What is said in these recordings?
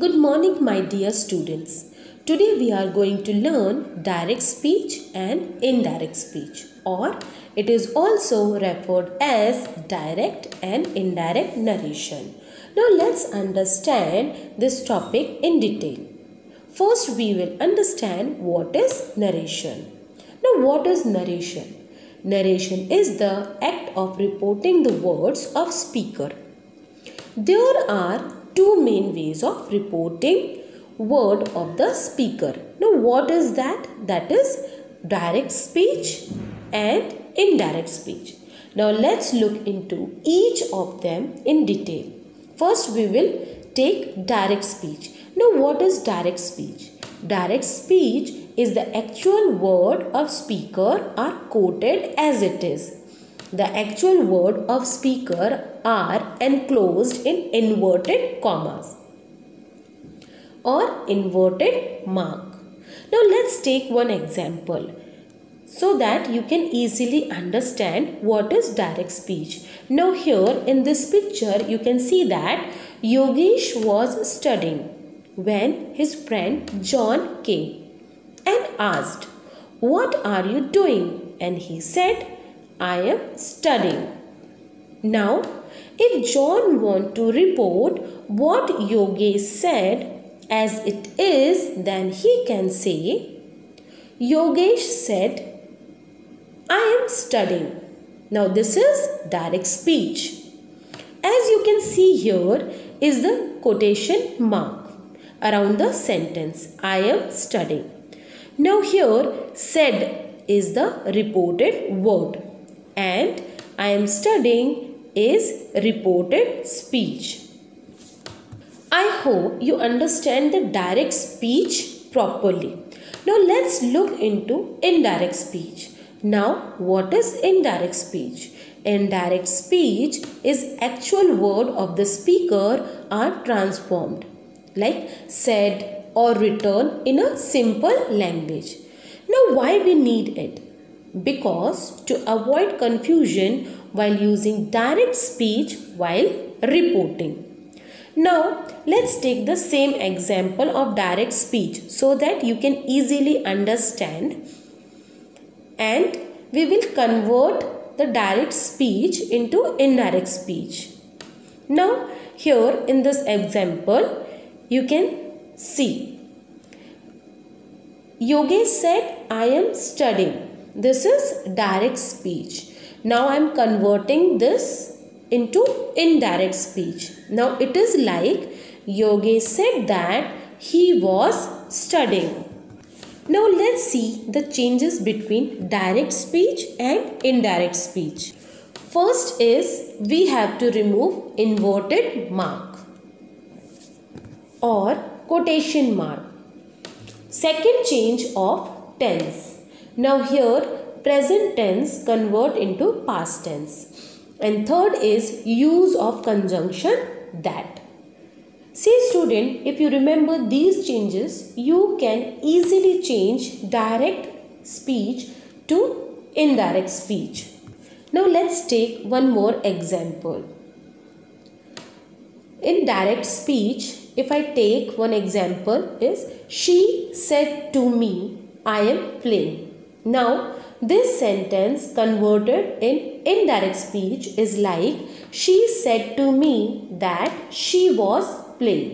Good morning, my dear students. Today we are going to learn direct speech and indirect speech, or it is also referred as direct and indirect narration. Now let's understand this topic in detail. First, we will understand what is narration. Now, what is narration? Narration is the act of reporting the words of speaker. There are two main ways of reporting word of the speaker. Now what is that? That is direct speech and indirect speech. Now let's look into each of them in detail. First we will take direct speech. Now what is direct speech? Direct speech is the actual word of speaker are quoted as it is. The actual word of speaker are enclosed in inverted commas or inverted mark. Now let's take one example so that you can easily understand what is direct speech. Now here in this picture you can see that Yogesh was studying when his friend John came and asked, "What are you doing?" And he said, "I am studying." Now, if John wants to report what Yogesh said as it is, then he can say, Yogesh said, "I am studying." Now, this is direct speech. As you can see here is the quotation mark around the sentence, "I am studying." Now, here said is the reported word, and "I am studying" is reported speech. I hope you understand the direct speech properly. Now let's look into indirect speech. Now what is indirect speech? Indirect speech is actual word of the speaker are transformed, like said or written in a simple language. Now why we need it? Because to avoid confusion while using direct speech while reporting. Now let's take the same example of direct speech so that you can easily understand, and we will convert the direct speech into indirect speech. Now here in this example you can see Yogesh said, "I am studying." This is direct speech. Now I am converting this into indirect speech. Now it is like Yogesh said that he was studying. Now let's see the changes between direct speech and indirect speech. First is we have to remove inverted mark or quotation mark. Second, change of tense. Now here present tense convert into past tense. And third is use of conjunction that. See student, if you remember these changes, you can easily change direct speech to indirect speech. Now let's take one more example. In direct speech, if I take one example is, "She said to me, I am playing." Now this sentence converted in indirect speech is like, "She said to me that she was playing."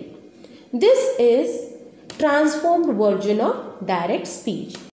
This is transformed version of direct speech.